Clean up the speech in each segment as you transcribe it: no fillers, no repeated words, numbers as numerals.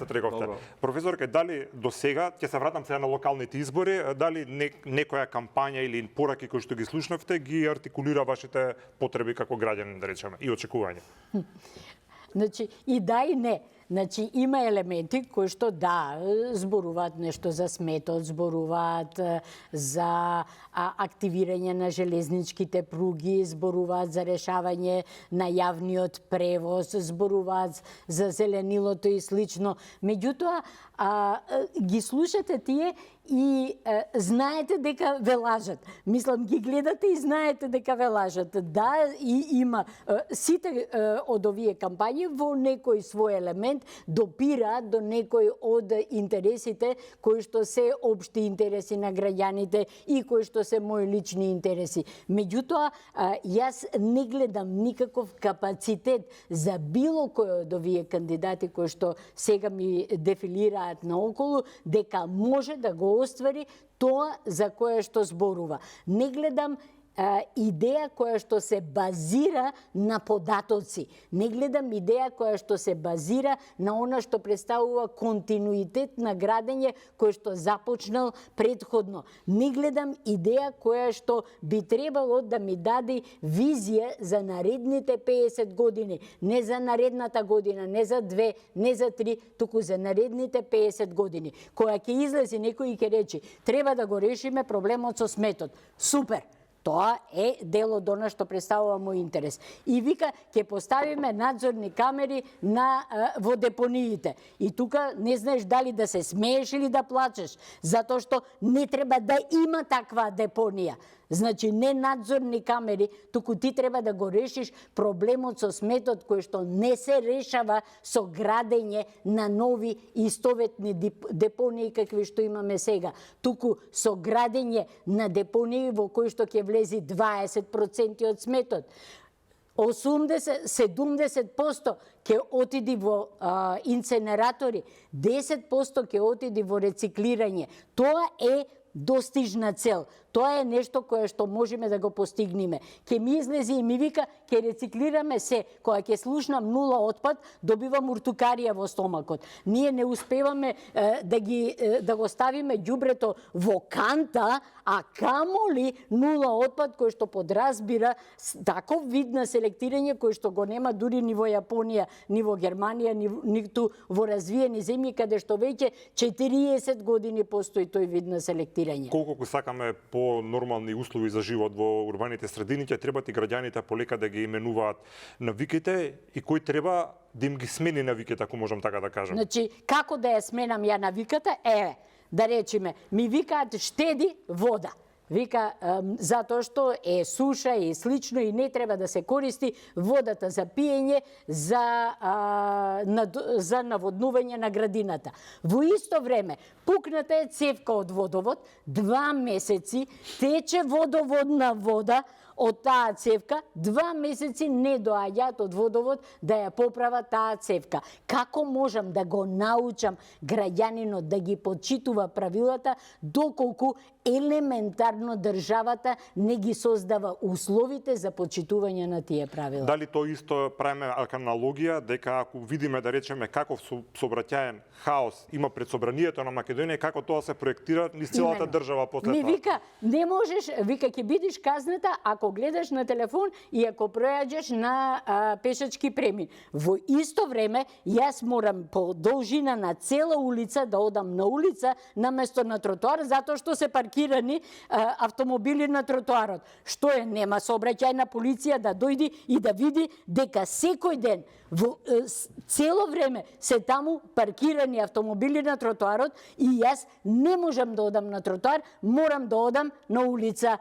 Рековте. Професорке, дали до сега, ќе се вратам сега на локалните избори, дали некоја кампања или пораки кои што ги слушнавте ги артикулира вашите потреби како граѓани, да речеме, и очекувања? Значи, и да и не. Значи, има елементи кои што да, зборуваат нешто за сметот, зборуваат за активирање на железничките пруги, зборуваат за решавање на јавниот превоз, зборуваат за зеленилото и слично. Меѓутоа, ги слушате тие и знаете дека ве лажат. Мислам, ги гледате и знаете дека ве лажат. Да, и има сите од овие кампањи во некој свој елемент допираат до некој од интересите кои што се општи интереси на граѓаните и кои што се мои лични интереси. Меѓутоа, јас не гледам никаков капацитет за било кој од овие кандидати кои што сега ми дефилираат наоколу, дека може да го оствари тоа за кое што зборува. Не гледам идеја која што се базира на податоци. Не гледам идеја која што се базира на она што представува континуитет на градење кој што започнал предходно. Не гледам идеја која што би требало да ми даде визија за наредните 50 години. Не за наредната година, не за 2, не за 3, туку за наредните 50 години. Која ќе излезе некој и ќе рече, треба да го решиме проблемот со сметот. Супер! Тоа е дел од она што представува мој интерес. И вика, ќе поставиме надзорни камери во депониите. И тука не знаеш дали да се смееш или да плачеш, затоа што не треба да има таква депонија. Значи, не надзорни камери, туку ти треба да го решиш проблемот со сметот кој што не се решава со градење на нови истоветни депонии какви што имаме сега. Туку со градење на депонии во кои што ќе влези 20% од сметот. 80-70% ќе отиди во инценератори, 10% ќе отиди во рециклирање. Тоа е достижна цел. Тоа е нешто кое што можеме да го постигнеме. Ке ми излези и ми вика, ке рециклираме се. Кога ќе слушнам нула отпад, добивам уртукарија во стомакот. Ние не успеваме да го ставиме ѓубрето во канта, а камоли нула отпад кој што подразбира таков вид на селектирање кој што го нема дури ни во Јапонија, ни во Германија, ниту во развиени земји каде што веќе 40 години постои тој вид на селектирање. Колку сакаме по нормални услови за живот во урбаните средини, ќе требат и граѓаните полека да ги именуваат навиките и кој треба да им ги смени навиките, ако можам така да кажам. Значи, како да ја сменам ја навиката? Еве, да речеме, ми викаат штеди вода. Вика, затоа што е суша и слично и не треба да се користи водата за пиење, за наводнување на градината. Во исто време, пукната е цевка од водовод, 2 месеци тече водоводна вода од таа цевка, 2 месеци не доаѓаат од водовод да ја поправа таа цевка. Како можам да го научам граѓанинот да ги почитува правилата, доколку елементарно државата не ги создава условите за почитување на тие правила? Дали тоа исто правиме аналогија, дека ако видиме, да речеме, каков сообраќаен хаос има пред собранието на Македонија, како тоа се проектира низ целата држава после тоа? Ми вика, не можеш, вика, ќе бидеш казната ако гледаш на телефон и ако пројаѓаш на пешачки премин. Во исто време, јас морам по должина на цела улица да одам на улица наместо на тротоар, затоа што се паркирани автомобили на тротоарот. Што е, нема сообраќајна полиција да дојди и да види дека секој ден во цело време се таму паркирани автомобили на тротоарот и јас не можам да одам на тротоар, морам да одам на улица.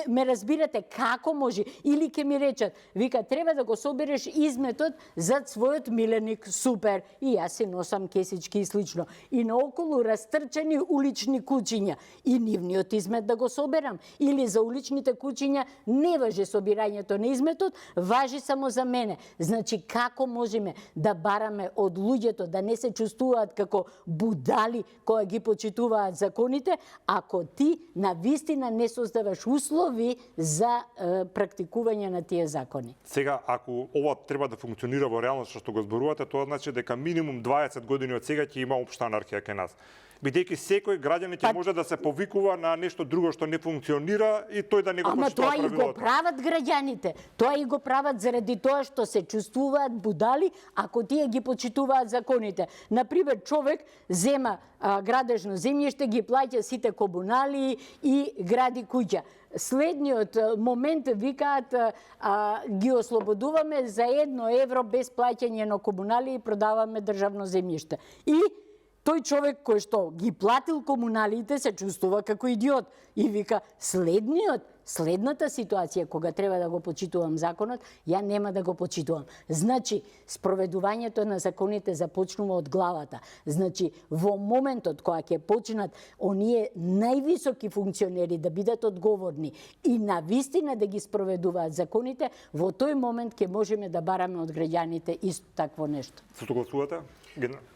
Ме разбирате како може? Или ќе ми речат, вика, треба да го собереш изметот за својот миленик, супер, и јас си носам кесички и слично. И наоколу растрчани улични куќиња, и нивниот измет да го соберам. Или за уличните куќиња не важи собирањето на изметот, важи само за мене. Значи, како можеме да бараме од луѓето да не се чувствуваат како будали кои ги почитуваат законите, ако ти на вистина не создаваш услови за практикување на тие закони. Сега, ако ова треба да функционира во реалност, што го зборувате, тоа значи дека минимум 20 години од сега ќе има општа анархија кај нас. Бидејќи секој граѓанин ќе може да се повикува на нешто друго што не функционира и тој да не го Ама почитува тоа и го правилото. прават граѓаните. Тоа и го прават заради тоа што се чувствуваат будали ако тие ги почитуваат законите. Например, човек зема градежно земјиште, ги плаќа сите комунали и гради куќа. Следниот момент викаат ги ослободуваме за 1 евро без плаќање на комунали и продаваме државно земјиште. И тој човек кој што ги платил комуналите се чувствува како идиот и вика следната ситуација кога треба да го почитувам законот, ја нема да го почитувам. Значи, спроведувањето на законите започнува од главата. Значи, во моментот кога ќе почнат оние највисоки функционери да бидат одговорни и навистина да ги спроведуваат законите, во тој момент ќе можеме да бараме од граѓаните исто такво нешто. Се согласувате?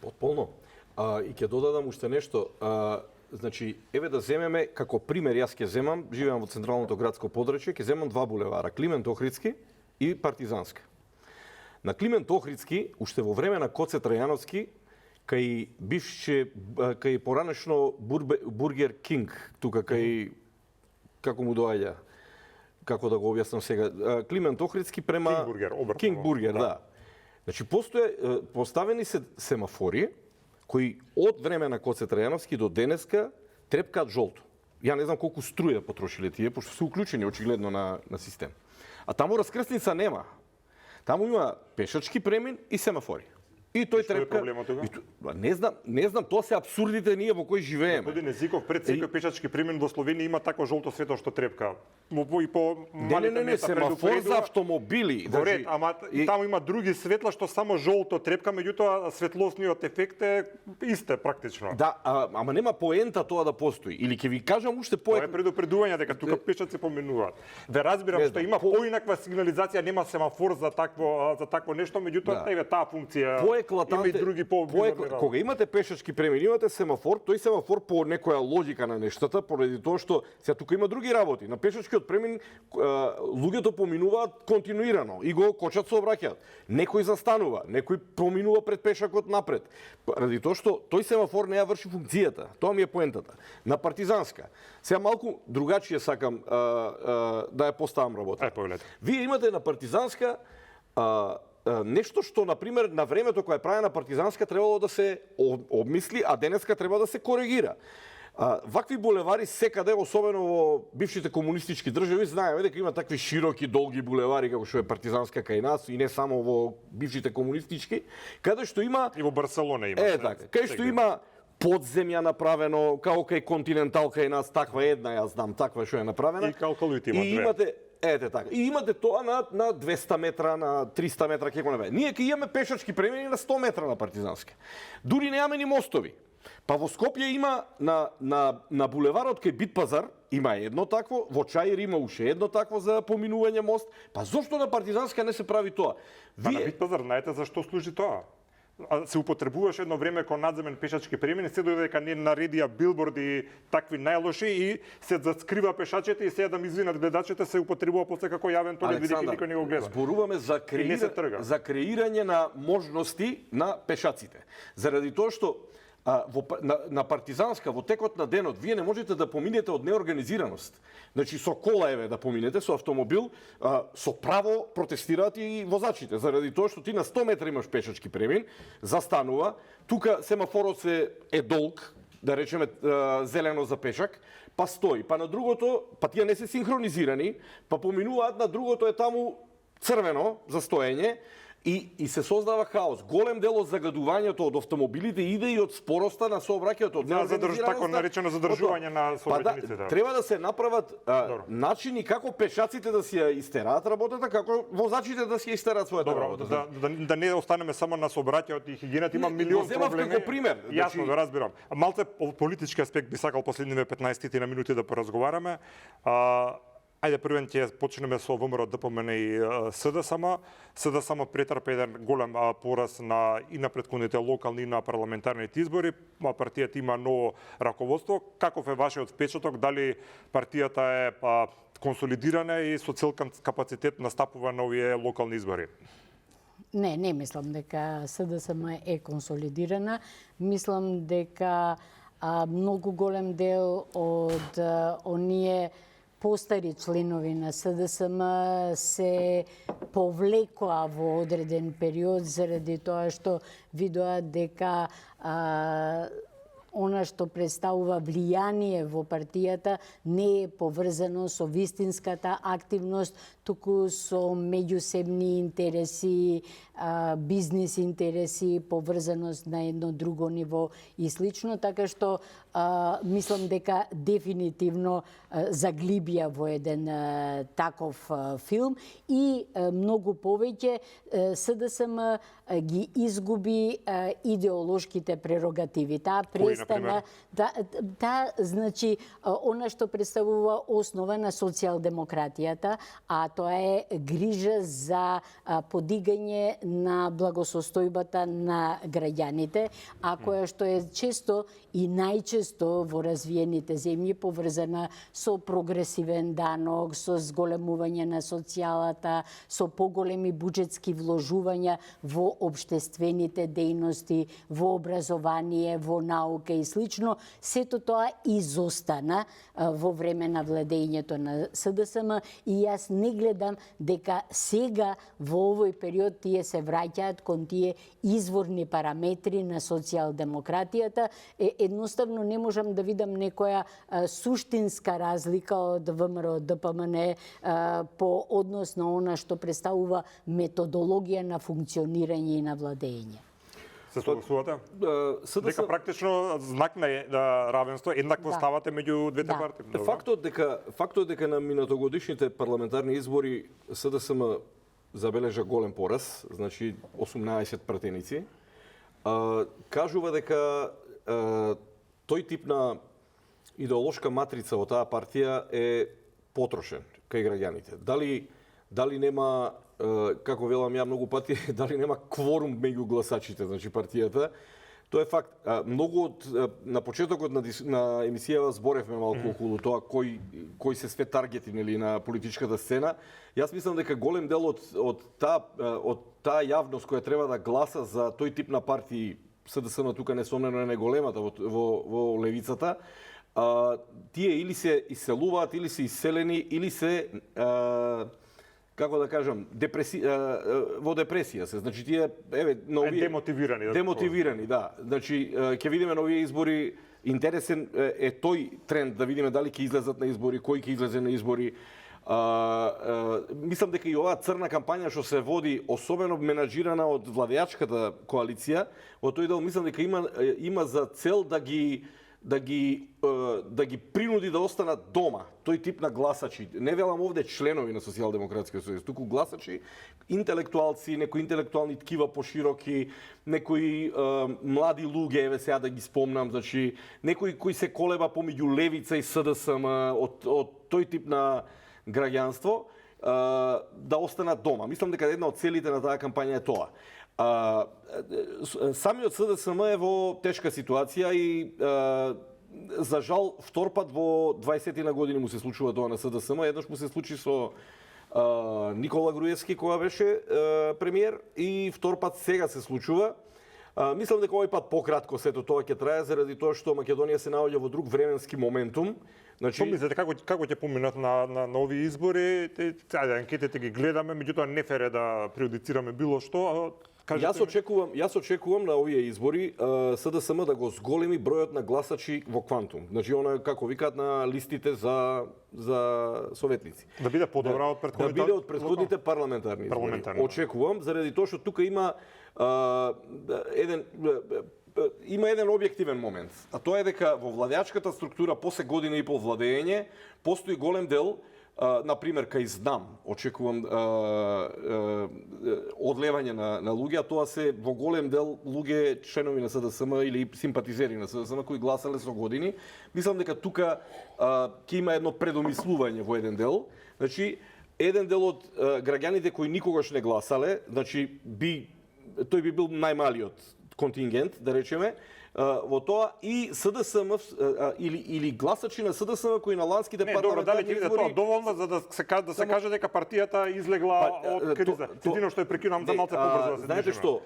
Потполно. И ќе додадам уште нешто. Значи, еве да земеме како пример, јас ќе земам, живеам во централното градско подрачје, ќе земам 2 булевара, Климент Охридски и Партизанска. На Климент Охридски, уште во време на Коце Трајановски, кај поранешно Бургер Кинг, тука кај, како му доаѓа, како да го објаснам сега, Климент Охридски према Кинг Бургер, да. Значи, поставени се семафори, кои од време на Коце Трајановски до денеска трепкаат жолто. Ја не знам колку струја потрошиле тие, пошто се уклучени очигледно на систем. А таму раскрсница нема. Таму има пешачки премин и семафори. И тој трепка. Што е проблемот тога? Не знам, тоа се апсурдите ние во кои живееме. Господин Езиков, пред секој пешачки премин во Словенија има такво жолто светло што трепка. И по малите места семафор за автомобили. Во ред, ама таму има други светла што само жолто трепка, меѓутоа светлосниот ефект е исте практично. Да, ама нема поента тоа да постои. Или ќе ви кажам уште Тоа е предупредување дека тука пешаци поминуваат. Ве разбирам што има поинаква сигнализација, нема семафор за такво нешто, меѓутоа еве таа функција. Има и други кога имате пешачки премини, имате семафор, тој семафор по некоја логика на нештата, поради тоа што сега тука има други работи. На пешачкиот премин луѓето поминуваат континуирано и го кочат сообраќајат. Некој застанува, некој поминува пред пешакот напред. Ради тоа што тој семафор не ја врши функцијата. Тоа ми е поентата. На Партизанска. Сега малку другачие сакам да ја поставам работа. Вие имате на Партизанска нешто што, например, на времето кога е правена Партизанска требало да се обмисли, а денеска треба да се коригира. Вакви булевари секаде, особено во бившите комунистички држави, знаеме дека има такви широки, долги булевари како што е Партизанска кај нас и не само во бившите комунистички, каде што има и во Барселона има. Така, кај што има подземја направено, како кај Континентал кај нас, таква една, јас знам, таква што е направена. И калкалуите има две. Имате така. И имате тоа на 200 метра, на 300 метра како не бе. Ние ќе имаме пешачки премини на 100 метра на Партизанска. Дури немаме ни мостови. Па во Скопје има на булеварот кај Битпазар има едно такво, во Чаир има уште едно такво за поминување мост. Па зошто на Партизанска не се прави тоа? Па на Битпазар знаете зашто служи тоа? Се употребуваше едно време кон надземен пешачки премин, се додека не наредија билборди такви најлоши и се заскрива пешачите и се да ми извинат гледачите, се употребува после како јавен тоалет, бидејќи никој не го гледа. Зборуваме за креирање на можности на пешаците. Заради тоа што на Партизанска во текот на денот вие не можете да поминете од неорганизираност. Значи со кола еве да поминете, со автомобил, со право протестираат и возачите, заради тоа што ти на 100 метра имаш пешачки премин, застанува, тука семафорот е долг, да речеме зелено за пешак, па стои, па на другото, па тие не се синхронизирани, па поминуваат, на другото е таму црвено за стоење, и се создава хаос. Голем дел од загадувањето од автомобилите иде и од спороста на сообраќајето, од неорганизираноста. Така наречено задржување на сообраќајниците. Треба да се направат начини како пешаците да си ја истераат работата, како возачите да си ја истераат својата работа. Да не останеме само на сообраќајот и хигиената, има милион проблеми. Како пример. Јасно, да разбирам. Малце политички аспект би сакал последниве 15 на минути да поразговараме. Ајде првен ќе почнеме со ВМРО, ДПМН и СДСМ. СДСМ претрпе еден голем пораз и на претходните локални и на парламентарните избори. Партијата има ново раководство. Каков е вашиот впечаток? Дали партијата е консолидирана и со цел капацитет настапува на овие локални избори? Не мислам дека СДСМ е консолидирана. Мислам дека многу голем дел од оние постари членови на СДСМ се повлекоа во одреден период заради тоа што видоа дека она што представува влијание во партијата не е поврзано со вистинската активност, туку со меѓусебни интереси, бизнис интереси, поврзаност на едно друго ниво и слично, така што мислам дека дефинитивно заглибија во еден таков филм и многу повеќе СДСМ ги изгуби идеолошките прерогативи. Таа престана значи она што представува основа на социјалдемократијата, а тоа е грижа за подигање на благосостојбата на граѓаните, а која што е често и најчесто во развиените земји поврзана со прогресивен данок, со зголемување на социјалата, со поголеми буџетски вложувања во општествените дејности, во образование, во наука и слично. Сето тоа изостана во време на владењето на СДСМ и јас не гледам дека сега во овој период тие се враќаат кон тие изворни параметри на социјалдемократијата. Едноставно не можам да видам некоја суштинска разлика од ВМРО ДПМН по однос на она што представува методологија на функционирање и на владење. Се согласувате? Дека практично знак на равенство, еднакво ставате меѓу двете партии. Фактот дека на минатогодишните парламентарни избори СДСМ забележа голем пораз, значи 18 пратеници, кажува дека тој тип на идеолошка матрица во таа партија е потрошен кај граѓаните. Дали нема, како велам ја многу пати, дали нема кворум меѓу гласачите, значи партијата, тоа е факт. Многу на почетокот на емисијава зборевме малку околу тоа кои се све таргети нели на политичката сцена. Јас мислам дека голем дел од таа јавност која треба да гласа за тој тип на партии, СДСМ тука несомнено е најголемата во левицата, тие или се иселуваат, или се иселени, или се како да кажам, во депресија се. Значи тие на овие демотивирани, да. Значи ќе видиме на овие избори, интересен е тој тренд да видиме дали ќе излезат на избори, кој ќе излезе на избори. Мислам дека и оваа црна кампања што се води, особено менаџирана од владеачката коалиција, во тој дел мислам дека има за цел да ги принуди да останат дома, тој тип на гласачи. Не велам овде членови на Социјалдемократскиот сојуз, туку гласачи, интелектуалци, некои интелектуални ткива пошироки, некои млади луѓе, еве сега да ги спомнам, значи некои кои се колеба помеѓу левица и СДСМ од тој тип на граѓанство, да останат дома. Мислам дека една од целите на таа кампања е тоа. Самиот СДСМ е во тешка ситуација и за жал втор пат во 20 на години му се случува тоа на СДСМ. Еднаш му се случи со Никола Груевски кога беше премиер и втор пат сега се случува. Мислам дека овој пат пократко сето тоа ќе трае заради тоа што Македонија се наоѓа во друг временски моментум. Значи, мислите како ќе поминат на овие избори? Ајде, анкетите ги гледаме, меѓутоа не фер е да преюдицираме било што. Јас очекувам на овие избори СДСМ да го зголеми бројот на гласачи во квантум. Значи она како викаат на листите за советници. Да биде подобра од претходните. Да биде од претходните парламентарни избори. Очекувам заради тоа што тука има еден објективен момент, а тоа е дека во владеачката структура после година и пол владење постои голем дел, например кај Знам, очекувам одлевање на луѓе, а тоа се во голем дел луѓе членови на СДСМ или симпатизери на СДСМ кои гласале со години. Мислам дека тука ќе има едно предомислување во еден дел. Значи, еден дел од граѓаните кои никогаш не гласале, значи тој би бил најмалиот контингент, да речеме, во тоа и СДСМ или гласачи на СДСМ кои на ланските добро, дали парламентарни ќе биде тоа доволно за да се каже дека партијата излегла од криза. Едино што е прекинувам за малце побрзо да се знаете што,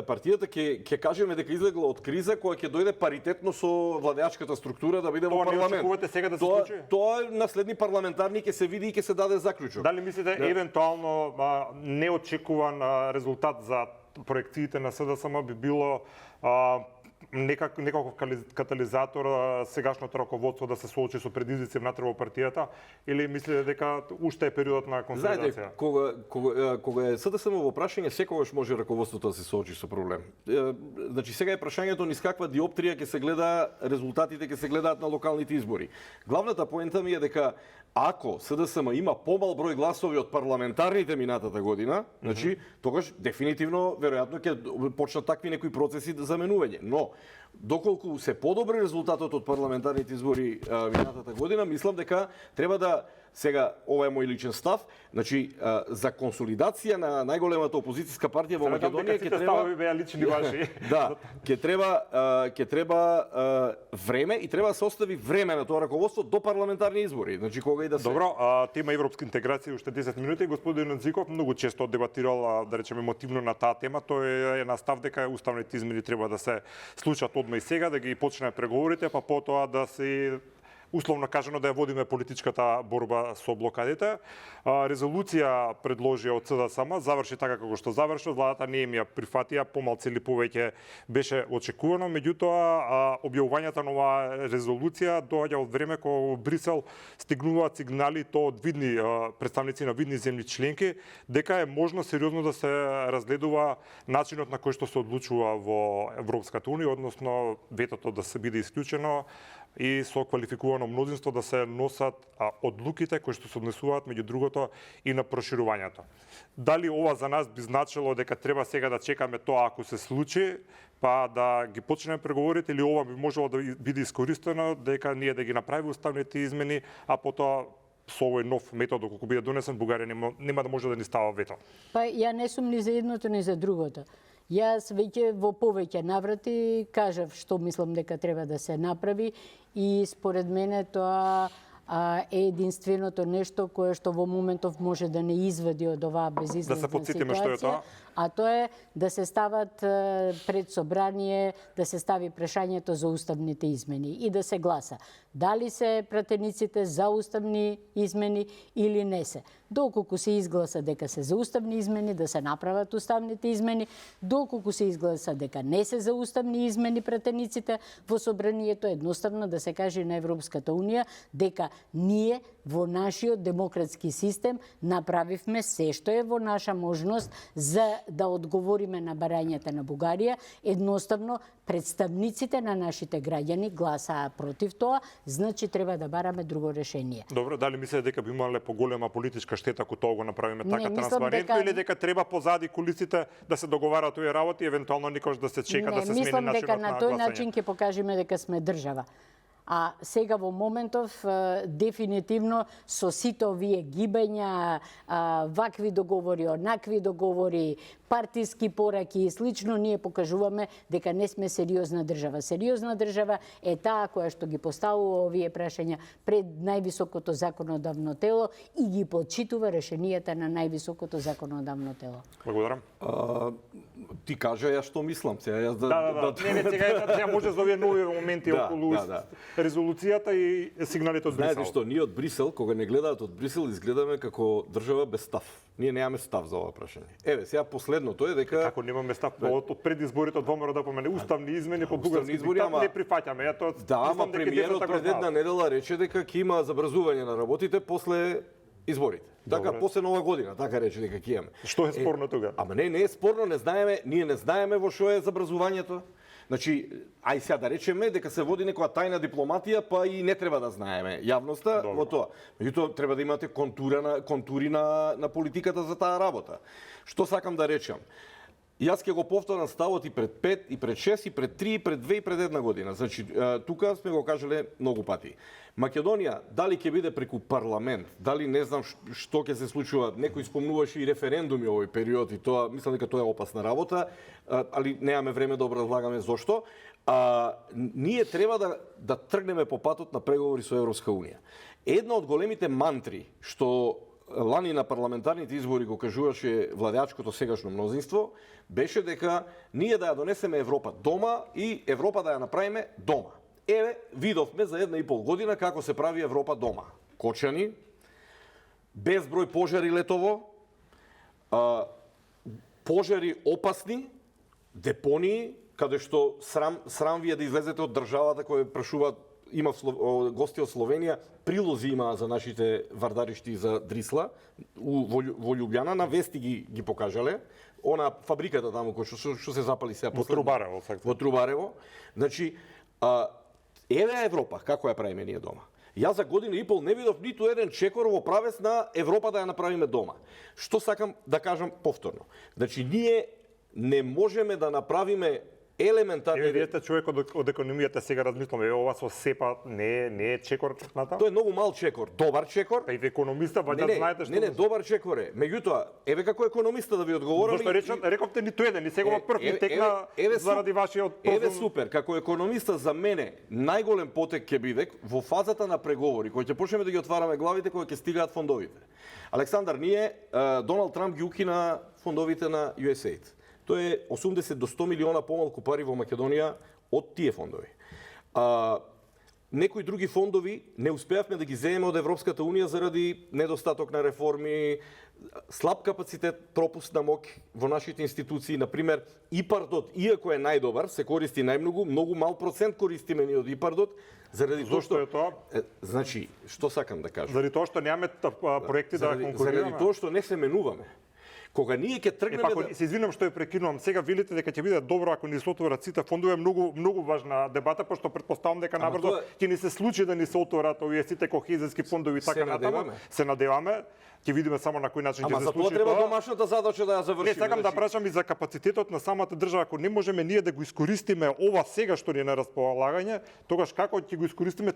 партијата ќе кажеме дека излегла од криза која ќе дојде паритетно со владеачката структура да биде во парламент. Тоа не сега да се случи? Тоа на следни парламентарни ќе се види и ќе се даде заклучок. Дали мислите евентуално неочекуван резултат за проекциите на СДСМ би било некаков катализатор сегашното раководство да се соочи со предизвици внатре во партијата, или мислите дека уште е периодот на консолидација? Знаете, кога е СДСМ во прашање, секогаш може раководството да се соочи со проблем. Значи сега е прашањето низ каква диоптрија ќе се гледа резултатите, ќе се гледаат на локалните избори. Главната поента ми е дека ако СДСМ има помал број гласови од парламентарните минатата година, значи тогаш дефинитивно веројатно ќе почнат такви некои процеси за заменување. Но доколку се подобри резултатот од парламентарните избори минатата година, мислам дека треба да сега ова е мој личен став, значи за консолидација на најголемата опозицијска партија во Македонија ќе треба беа лични ваши. Да, ќе треба време и треба да се остави време на тоа раководство до парламентарни избори. Значи кога и да се Добро, тема европска интеграција уште 10 минути. Господин Зиков многу често дебатирал, да речеме, емотивно на таа тема. Тој е на став дека уставните измени треба да се случат одма и сега, да ги почне преговорите, па потоа да се условно кажано да ја водиме политичката борба со блокадите. Резолуција предложија од СДСМ, заврши така како што заврши, владата не им ја прифатија, помалку или повеќе беше очекувано, меѓутоа објавувањето на оваа резолуција доаѓа од време кога во Брисел стигнуваат сигнали то од видни представници на видни земји членки дека е можно сериозно да се разгледува начинот на кој што се одлучува во Европската унија, односно ветото да се биде исклучено и со квалификувано мнозинство да се носат одлуките кои што се однесуваат меѓу другото и на проширувањето. Дали ова за нас би значило дека треба сега да чекаме тоа ако се случи, па да ги почнеме преговорите, или ова би можело да биде искористено дека ние да ги направиме уставните измени, а потоа со овој нов метод колку биде донесен, Бугарија нема да може да ни става вето? Па ја не сум ни за едното ни за другото. Јас веќе во повеќе наврати кажав што мислам дека треба да се направи и според мене тоа е единственото нешто кое што во моментов може да не извади од оваа безизлазна Да се потсетиме што е тоа? А тоа е да се стават пред собрание, да се стави прашањето за уставните измени и да се гласа. Дали се пратениците за уставни измени или не се. Доколку се изгласа дека се за уставни измени, да се направат уставните измени. Доколку се изгласа дека не се за уставни измени пратениците, во собранието едноставно да се каже на Европската унија дека ние во нашиот демократски систем направивме се што е во наша можност за да одговориме на барањата на Бугарија. Едноставно, представниците на нашите граѓани гласаа против тоа, значи треба да бараме друго решение. Добро, дали мислите дека би имале поголема политичка штета ако тоа го направиме така мислам транспарентно, дека- или дека треба позади кулисите да се договараат овие работи, евентуално никош да се чека да се смени мислам начинот дека на на тој гласање? начин ќе покажеме дека сме држава. А сега во моментов дефинитивно со сите овие гибања, вакви договори, онакви договори, партиски пораки и слично, ние покажуваме дека не сме сериозна држава. Сериозна држава е таа која што ги поставува овие прашања пред највисокото законодавно тело и ги почитува решенијата на највисокото законодавно тело. Благодарам. Ти кажа ја што мислам. Сега јас Да. Не, сега може за овие нови моменти околу резолуцијата и сигналите од Брисел. Знаете што, ние од Брисел, кога не гледаат од Брисел, изгледаме како држава без став. Ние немаме став за ова прашање. Еве, сега последното е дека Како немаме став од пред изборите од ВМРО да помене уставни измени по бугарски избори, диктат, ама- не прифаќаме. Ја тоа да, ама мислам дека премиерот децата го пред една знаат. недела рече дека ќе има забрзување на работите после изборите. Така, Добре. после нова година, така рече дека ќе имаме. Што е спорно тука? Ама не е спорно, не знаеме, ние не знаеме во што е забрзувањето. Значи, ај сега да речеме дека се води некоја тајна дипломатија, па и не треба да знаеме јавноста Добро. во тоа. Меѓутоа треба да имате контури на политиката за таа работа. Што сакам да речам? Јас ќе го повторам ставот и пред 5, и пред 6, и пред 3, и пред 2, и пред 1 година. Значи, тука сме го кажале многу пати. Македонија, дали ќе биде преку парламент, дали не знам што ќе се случува, некој спомнуваше и референдуми овој период, и тоа, мислам дека тоа е опасна работа, али немаме време да образлагаме зошто. Ние треба да тргнеме по патот на преговори со Европска Унија. Една од големите мантри што лани на парламентарните избори го кажуваше владеачкото сегашно мнозинство, беше дека ние да ја донесеме Европа дома и Европа да ја направиме дома. Еве, видовме за 1,5 година како се прави Европа дома. Кочани, безброј пожари летово, пожари опасни, депонии, каде што срам ви е да излезете од државата која прашуваат, има гости од Словенија, прилози има за нашите вардаришти за Дрисла во Љубљана, на вести ги покажале. Она фабриката таму кој што се запали сега во Трубарево, во Трубарево. Значи, еве Европа, како ја правиме ние дома. Јас за година и пол не видов ниту еден чекор во правец на Европа да ја направиме дома. Што сакам да кажам повторно. Значи, ние не можеме да направиме елементарни... Вие сте човек од економијата, сега размислуваме, ова со СЕПА не е чекор на тоа? Тоа е многу мал чекор, добар чекор. Па и економиста, вајда знаете што... Не, добар чекор е. Меѓутоа, еве како економиста да ви одговорам... Зошто рековте ниту еден, и сега прв ми текна заради вашиот профил. Еве супер, како економиста за мене најголем потек ќе биде во фазата на преговори, кои ќе почнеме да ги отвараме главите, кои ќе стигаат фондовите. Александар, Доналд Трамп ги укина фондовите на USAID. Тоа е 80 до 100 милиона помалку пари во Македонија од тие фондови. Некои други фондови не успеавме да ги земеме од Европската Унија заради недостаток на реформи, слаб капацитет, пропуст на моќ во нашите институции. Например, ИПАРДот, иако е најдобар, се користи најмногу, многу мал процент користиме ние од ИПАРДот, заради Зошто е тоа? Значи, што сакам да кажам? Заради тоа што немаме проекти да конкурираме? Заради тоа што не се менуваме. Кога ние ќе тргнеме се извинувам што ја прекинувам. Сега велите дека ќе биде добро ако ни се отворат сите фондови, многу важна дебата, пошто претпоставам дека набрзо ќе ни се случи да ни се отворат овие сите кохезиски фондови така натаму. Се надеваме. Ќе видиме само на кој начин ќе се случи тоа. Ама за тоа треба домашната задача да ја завршиме. Не, сакам да прашам и за капацитетот на самата држава. Ако не можеме ние да го искористиме ова сега што ни е на располагање, тогаш како ќе го искористиме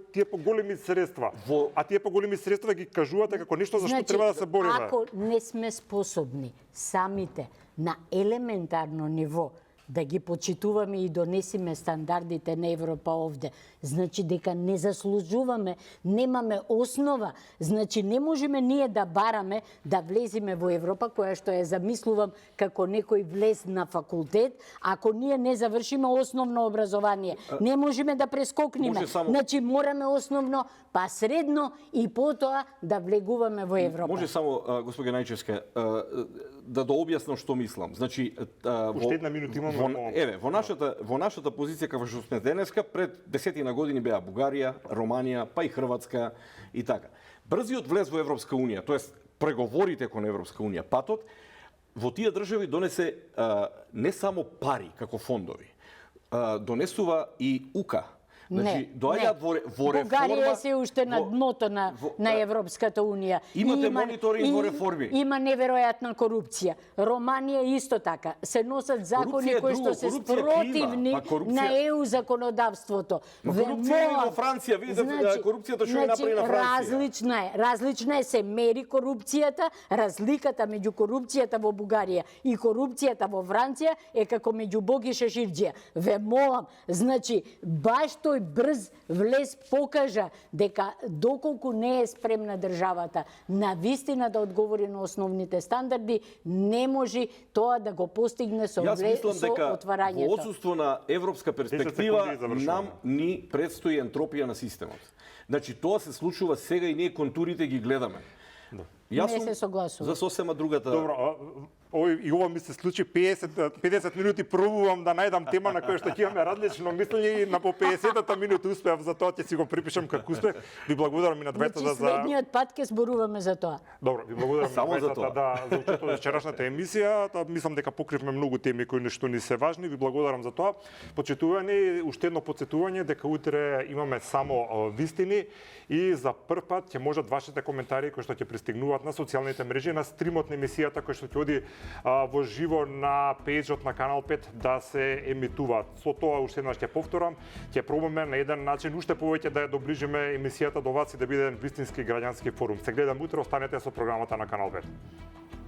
тие поголеми средства? А тие поголеми средства ги кажувате како нешто за што треба да се бориме. Ако не сме способни самите на елементарно ниво да ги почитуваме и донесиме стандардите на Европа овде, значи дека не заслужуваме, немаме основа, значи не можеме ние да бараме да влеземе во Европа, која што ја замислувам како некој влез на факултет, ако ние не завршиме основно образование. Не можеме да прескокнеме. Значи мораме основно, па средно и потоа да влегуваме во Европа. Може само, госпоѓа Најчевска, да дообјаснам што мислам. Значи, уште една минута имам. Еве, во нашата позиција како што сме денеска, пред 10 години беа Бугарија, Романија, па и Хрватска и така. Брзиот влез во Европска Унија, тоест преговорите кон Европска Унија, патот, во тие држави донесе не само пари како фондови, донесува и УКА. Значи, доаѓаат во реформа... Бугарија се уште на дното на Европската Унија. Имате мониторинг во реформи. Има неверојатна корупција. Романија исто така. Се носат закони кои што се спротивни на ЕУ законодавството. Корупција и во Франција, видите корупцијата што ја направи на Франција. Различна е, се мери корупцијата, разликата меѓу корупцијата во Бугарија и корупцијата во Франција е како меѓу Бог и шеширџија. Ве молам, значи, баш тој брз влез покажа дека доколку не е спремна државата на вистина да одговори на основните стандарди, не може тоа да го постигне со отварањето. Во отсуство на европска перспектива нам ни предстои ентропија на системот. Значи тоа се случува сега и ние контурите ги гледаме. Не се согласувам. За сосема другата... Добро, и ова ми се случи 50 минути пробувам да најдам тема на која што ќе имаме различно мислење и на по 50-та минута успеав, за тоа ќе си го припишам како успех. Ви благодарам и на двете за следниот пат ќе зборуваме за тоа. Добро, ви благодарам само за учетот во вчерашната емисија. Мислам дека покривме многу теми кои нешто ни се важни. Ви благодарам за тоа. Почитувани, уште едно потсетување дека утре имаме само вистини и за прв пат ќе можат вашите коментари кои што ќе пристигнуваат на социјалните мрежи, на стримот на емисијата кој што ќе оди во живо на пејџот на Канал 5 да се емитуваат. Со тоа уште еднаш ќе повторам, ќе пробаме на еден начин уште повеќе да ја доближиме емисијата до вас и да биде еден вистински граѓански форум. Се гледам утре, останете со програмата на Канал 5.